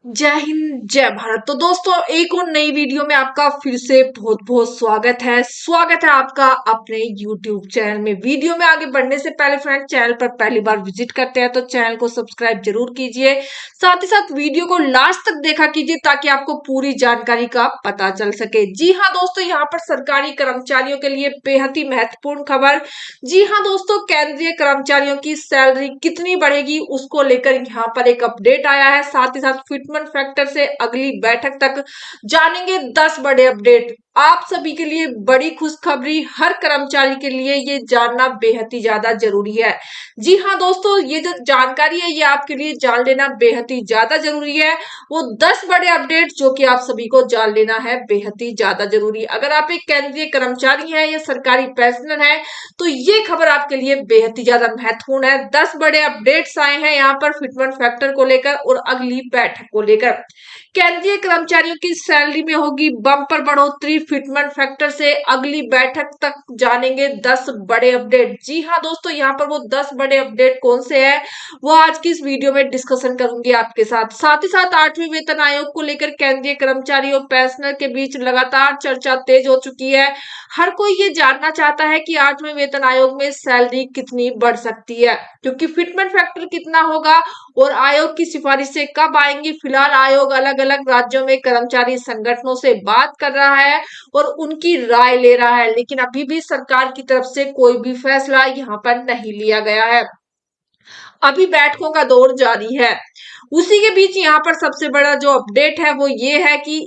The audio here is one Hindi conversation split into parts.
जय हिंद जय भारत। तो दोस्तों एक और नई वीडियो में आपका फिर से बहुत बहुत स्वागत है आपका अपने YouTube चैनल में। वीडियो में आगे बढ़ने से पहले फ्रेंड, चैनल पर पहली बार विजिट करते हैं तो चैनल को सब्सक्राइब जरूर कीजिए। साथ ही साथ वीडियो को लास्ट तक देखा कीजिए ताकि आपको पूरी जानकारी का पता चल सके। जी हाँ दोस्तों, यहाँ पर सरकारी कर्मचारियों के लिए बेहद ही महत्वपूर्ण खबर। जी हाँ दोस्तों, केंद्रीय कर्मचारियों की सैलरी कितनी बढ़ेगी उसको लेकर यहाँ पर एक अपडेट आया है। साथ ही साथ फिटमेंट फैक्टर से अगली बैठक तक जानेंगे 10 बड़े अपडेट। आप सभी के लिए बड़ी खुशखबरी, हर कर्मचारी के लिए ये जानना बेहद ही ज्यादा जरूरी है। जी हाँ दोस्तों, ये जो जानकारी है ये आपके लिए जान लेना बेहद ही ज्यादा जरूरी है। वो 10 बड़े अपडेट जो कि आप सभी को जान लेना है बेहद ही ज्यादा जरूरी। अगर आप एक केंद्रीय कर्मचारी हैं या सरकारी पेंशनर है तो ये खबर आपके लिए बेहद ही ज्यादा महत्वपूर्ण है। 10 बड़े अपडेट्स आए हैं यहाँ पर फिटमेंट फैक्टर को लेकर और अगली बैठक को लेकर। केंद्रीय कर्मचारियों की सैलरी में होगी बम्पर बढ़ोतरी, फिटमेंट फैक्टर से अगली बैठक तक जानेंगे 10 बड़े अपडेट। जी हाँ दोस्तों, यहाँ पर वो 10 बड़े अपडेट कौन से हैं वो आज की इस वीडियो में डिस्कशन करूंगी आपके साथ। साथ ही साथ 8वें वेतन आयोग को लेकर केंद्रीय कर्मचारी और पेंशनर के बीच लगातार चर्चा तेज हो चुकी है। हर कोई ये जानना चाहता है कि 8वें वेतन आयोग में सैलरी कितनी बढ़ सकती है, क्योंकि फिटमेंट फैक्टर कितना होगा और आयोग की सिफारिशें कब आएंगी। फिलहाल आयोग अलग अलग राज्यों में कर्मचारी संगठनों से बात कर रहा है और उनकी राय ले रहा है, लेकिन अभी भी सरकार की तरफ से कोई भी फैसला यहाँ पर नहीं लिया गया है। अभी बैठकों का दौर जारी है। उसी के बीच यहाँ पर सबसे बड़ा जो अपडेट है वो ये है कि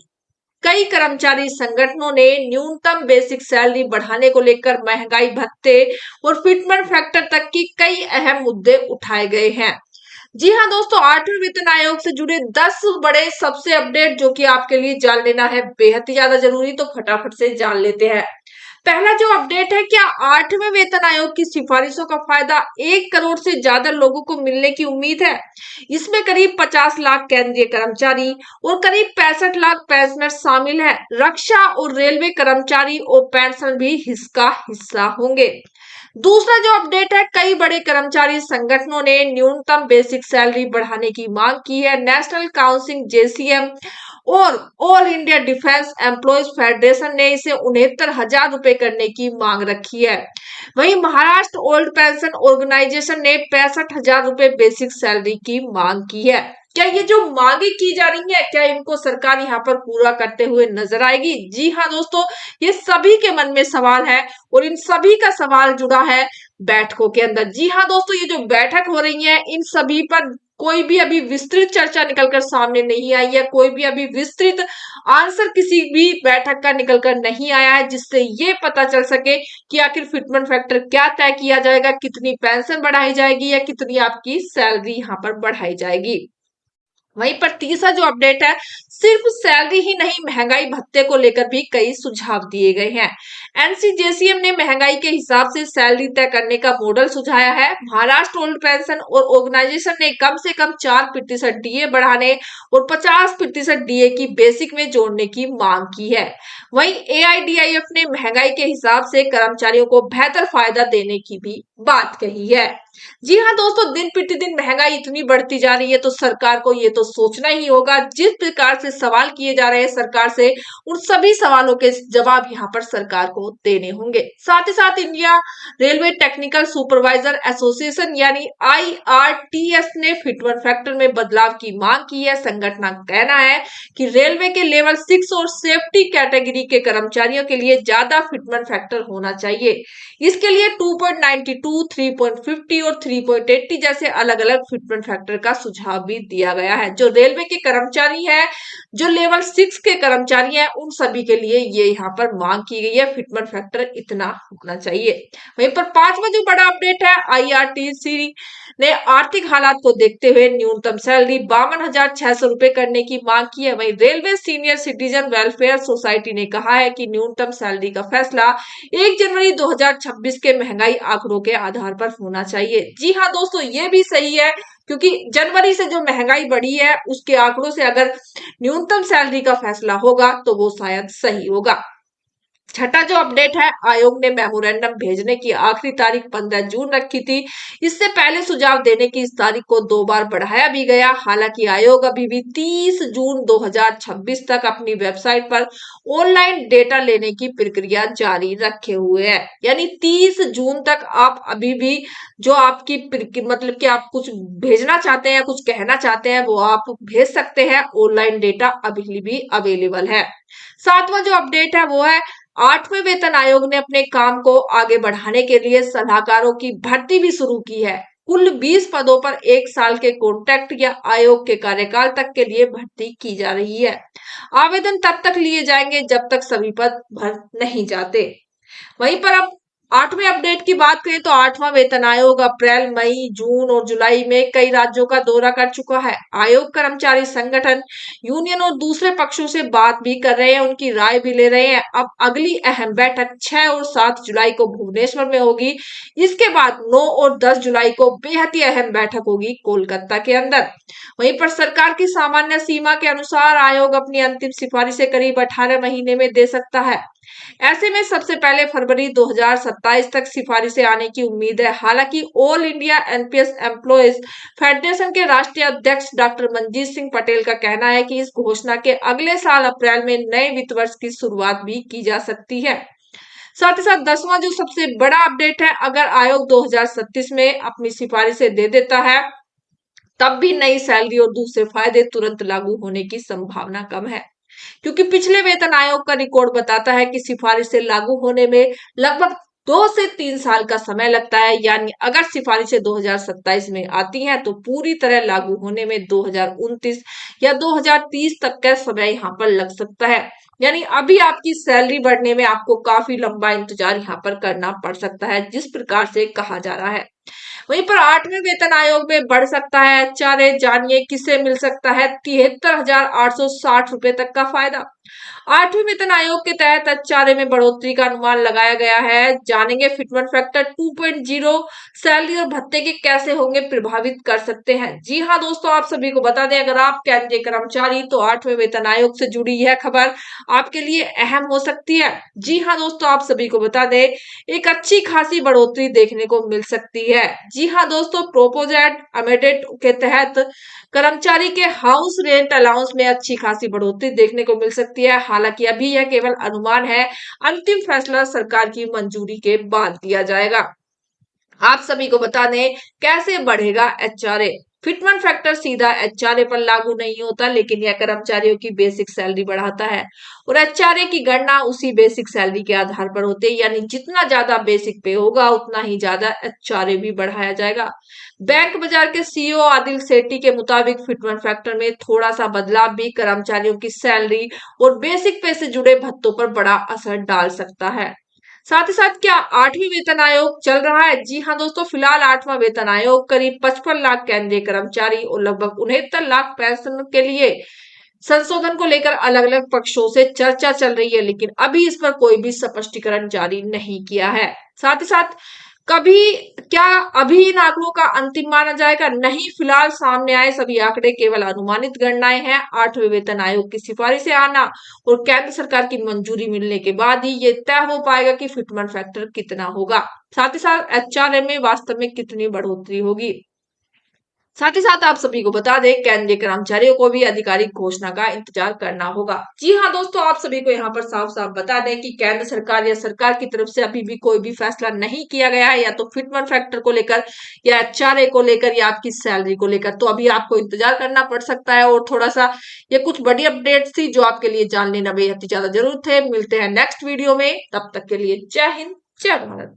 कई कर्मचारी संगठनों ने न्यूनतम बेसिक सैलरी बढ़ाने को लेकर महंगाई भत्ते और फिटमेंट फैक्टर तक की कई अहम मुद्दे उठाए गए हैं। जी हाँ दोस्तों, 8वें वेतन आयोग से जुड़े 10 बड़े सबसे अपडेट जो कि आपके लिए जान लेना है बेहद ही ज्यादा जरूरी, तो फटाफट से जान लेते हैं। पहला जो अपडेट है, क्या 8वें वेतन आयोग की सिफारिशों का फायदा 1 करोड़ से ज्यादा लोगों को मिलने की उम्मीद है। इसमें करीब 50 लाख केंद्रीय कर्मचारी और करीब 65 लाख पेंशनर शामिल है। रक्षा और रेलवे कर्मचारी और पेंशन भी इसका हिस्सा होंगे। दूसरा जो अपडेट है, कई बड़े कर्मचारी संगठनों ने न्यूनतम बेसिक सैलरी बढ़ाने की मांग की है। नेशनल काउंसिल जेसीएम और all India defence employees federation ने इसे 69,000 रुपए करने की मांग रखी है। वहीं महाराष्ट्र ओल्ड पेंशन ऑर्गेनाइजेशन ने 65,000 रुपए बेसिक सैलरी की मांग की है। क्या ये जो मांगे की जा रही है, क्या इनको सरकार यहाँ पर पूरा करते हुए नजर आएगी? जी हाँ दोस्तों, ये सभी के मन में सवाल है और इन सभी का सवाल जुड़ा है बैठकों के अंदर। जी हाँ दोस्तों, ये जो बैठक हो रही है इन सभी पर कोई भी अभी विस्तृत चर्चा निकलकर सामने नहीं आई है। कोई भी अभी विस्तृत आंसर किसी भी बैठक का निकलकर नहीं आया है जिससे ये पता चल सके कि आखिर फिटमेंट फैक्टर क्या तय किया जाएगा, कितनी पेंशन बढ़ाई जाएगी या कितनी आपकी सैलरी यहाँ पर बढ़ाई जाएगी। वहीं पर तीसरा जो अपडेट है, सिर्फ सैलरी ही नहीं महंगाई भत्ते को लेकर भी कई सुझाव दिए गए हैं। एनसीजेसीएम ने महंगाई के हिसाब से सैलरी तय करने का मॉडल सुझाया है। महाराष्ट्र ओल्ड पेंशन और ऑर्गेनाइजेशन ने कम से कम 4% डीए बढ़ाने और 50% डीए की बेसिक में जोड़ने की मांग की है। वहीं एआईडीआईएफ ने महंगाई के हिसाब से कर्मचारियों को बेहतर फायदा देने की भी बात कही है। जी हाँ दोस्तों, दिन प्रतिदिन महंगाई इतनी बढ़ती जा रही है तो सरकार को ये तो सोचना ही होगा। जिस प्रकार से सवाल किए जा रहे हैं सरकार से, उन सभी सवालों के जवाब यहाँ पर सरकार को देने होंगे। साथ ही साथ India railway technical supervisor association यानी आईआरटीएस ने फिटमेंट फैक्टर में बदलाव की मांग की है। संगठन का कहना है कि रेलवे के लेवल 6 और सेफ्टी कैटेगरी के कर्मचारियों के लिए ज्यादा फिटमेंट फैक्टर होना चाहिए। इसके लिए 2.92, 3.50 और 3.80 जैसे अलग अलग फिटमेंट फैक्टर का सुझाव भी दिया गया है। जो रेलवे के कर्मचारी है, जो लेवल 6 के कर्मचारी हैं, उन सभी के लिए ये यहाँ पर मांग की गई है, फिटमेंट फैक्टर इतना होना चाहिए। वहीं पर पांचवा जो बड़ा अपडेट है, आईआरटीसी ने आर्थिक हालात को देखते हुए न्यूनतम सैलरी 52,600 रुपए करने की मांग की है। वहीं railway senior citizen welfare society ने कहा है कि न्यूनतम सैलरी का फैसला 1 जनवरी 2026 के महंगाई आंकड़ों के आधार पर होना चाहिए। जी हाँ दोस्तों, ये भी सही है, क्योंकि जनवरी से जो महंगाई बढ़ी है उसके आंकड़ों से अगर न्यूनतम सैलरी का फैसला होगा तो वो शायद सही होगा। छठा जो अपडेट है, आयोग ने मेमोरेंडम भेजने की आखिरी तारीख 15 जून रखी थी। इससे पहले सुझाव देने की इस तारीख को 2 बार बढ़ाया भी गया। हालांकि आयोग अभी भी 30 जून 2026 तक अपनी वेबसाइट पर ऑनलाइन डेटा लेने की प्रक्रिया जारी रखे हुए है। यानी 30 जून तक आप अभी भी जो आपकी मतलब कि आप कुछ भेजना चाहते हैं, कुछ कहना चाहते हैं, वो आप भेज सकते हैं। ऑनलाइन डेटा अभी भी अवेलेबल है। सातवां जो अपडेट है वो है, 8वें वेतन आयोग ने अपने काम को आगे बढ़ाने के लिए सलाहकारों की भर्ती भी शुरू की है। कुल 20 पदों पर 1 साल के कॉन्ट्रैक्ट या आयोग के कार्यकाल तक के लिए भर्ती की जा रही है। आवेदन तब तक लिए जाएंगे जब तक सभी पद भर नहीं जाते। वहीं पर अब 8वें अपडेट की बात करें तो 8वां वेतन आयोग अप्रैल, मई, जून और जुलाई में कई राज्यों का दौरा कर चुका है। आयोग कर्मचारी संगठन, यूनियन और दूसरे पक्षों से बात भी कर रहे हैं, उनकी राय भी ले रहे हैं। अब अगली अहम बैठक 6 और 7 जुलाई को भुवनेश्वर में होगी। इसके बाद 9 और 10 जुलाई को बेहद ही अहम बैठक होगी कोलकाता के अंदर। वहीं पर सरकार की सामान्य सीमा के अनुसार आयोग अपनी अंतिम सिफारिशें करीब 18 महीने में दे सकता है। ऐसे में सबसे पहले फरवरी 2027 तक सिफारिशें आने की उम्मीद है। हालांकि all India NPS employees federation के राष्ट्रीय अध्यक्ष डॉक्टर मनजीत सिंह पटेल का कहना है कि इस घोषणा के अगले साल अप्रैल में नए वित्त वर्ष की शुरुआत भी की जा सकती है। साथ ही साथ 10वां जो सबसे बड़ा अपडेट है, अगर आयोग 2037 में अपनी सिफारिशें दे देता है, तब भी नई सैलरी और दूसरे फायदे तुरंत लागू होने की संभावना कम है। क्योंकि पिछले वेतन आयोग का रिकॉर्ड बताता है कि सिफारिशें लागू होने में लगभग 2 से 3 साल का समय लगता है। यानी अगर सिफारिशें 2027 में आती हैं तो पूरी तरह लागू होने में 2029 या 2030 तक का समय यहाँ पर लग सकता है। यानी अभी आपकी सैलरी बढ़ने में आपको काफी लंबा इंतजार यहाँ पर करना पड़ सकता है, जिस प्रकार से कहा जा रहा है। वहीं पर 8वें वेतन आयोग में बढ़ सकता है एचआरए। जानिए किसे मिल सकता है 73,860 रुपए तक का फायदा। 8वें वेतन आयोग के तहत एचआरए में बढ़ोतरी का अनुमान लगाया गया है। जानेंगे फिटमेंट फैक्टर 2.0 सैलरी और भत्ते के कैसे होंगे प्रभावित कर सकते हैं। जी हाँ दोस्तों, आप सभी को बता दें, अगर आप केंद्रीय कर्मचारी तो 8वें वेतन आयोग से जुड़ी यह खबर आपके लिए अहम हो सकती है। जी हाँ दोस्तों, आप सभी को बता दें, एक अच्छी खासी बढ़ोतरी देखने को मिल सकती है। जी हाँ दोस्तों, प्रोपोजेट अमेडेट के तहत कर्मचारी के हाउस रेंट अलाउंस में अच्छी खासी बढ़ोतरी देखने को मिल सकती है। हालांकि अभी यह केवल अनुमान है, अंतिम फैसला सरकार की मंजूरी के बाद दिया जाएगा। आप सभी को बता दें कैसे बढ़ेगा एचआरए। फिटमेंट फैक्टर सीधा एचआरए पर लागू नहीं होता, लेकिन यह कर्मचारियों की बेसिक सैलरी बढ़ाता है और एचआरए की गणना उसी बेसिक सैलरी के आधार पर होती है। यानी जितना ज्यादा बेसिक पे होगा उतना ही ज्यादा एचआरए भी बढ़ाया जाएगा। बैंक बाजार के सीईओ आदिल सेठी के मुताबिक फिटमेंट फैक्टर में थोड़ा सा बदलाव भी कर्मचारियों की सैलरी और बेसिक पे से जुड़े भत्तों पर बड़ा असर डाल सकता है। साथ ही साथ क्या 8वीं वेतन आयोग चल रहा है? जी हाँ दोस्तों, फिलहाल 8वां वेतन आयोग करीब 55 लाख केंद्रीय कर्मचारी और लगभग 69 लाख पेंशन के लिए संशोधन को लेकर अलग अलग पक्षों से चर्चा चल रही है, लेकिन अभी इस पर कोई भी स्पष्टीकरण जारी नहीं किया है। साथ ही साथ कभी क्या अभी इन आंकड़ों का अंतिम माना जाएगा? नहीं, फिलहाल सामने आए सभी आंकड़े केवल अनुमानित गणनाएं हैं। 8वें वेतन आयोग की सिफारिशें आना और केंद्र सरकार की मंजूरी मिलने के बाद ही ये तय हो पाएगा कि फिटमेंट फैक्टर कितना होगा, साथ ही साथ एचआरए में वास्तव में कितनी बढ़ोतरी होगी। साथ ही साथ आप सभी को बता दें, केंद्रीय कर्मचारियों को भी आधिकारिक घोषणा का इंतजार करना होगा। जी हाँ दोस्तों, आप सभी को यहाँ पर साफ साफ बता दें कि केंद्र सरकार या सरकार की तरफ से अभी भी कोई भी फैसला नहीं किया गया है, या तो फिटमेंट फैक्टर को लेकर या एचआरए को लेकर या आपकी सैलरी को लेकर। तो अभी आपको इंतजार करना पड़ सकता है। और थोड़ा सा ये कुछ बड़ी अपडेट्स थी जो आपके लिए जान लेना बेहद ही ज्यादा जरूरत है। मिलते हैं नेक्स्ट वीडियो में, तब तक के लिए जय हिंद, जय भारत।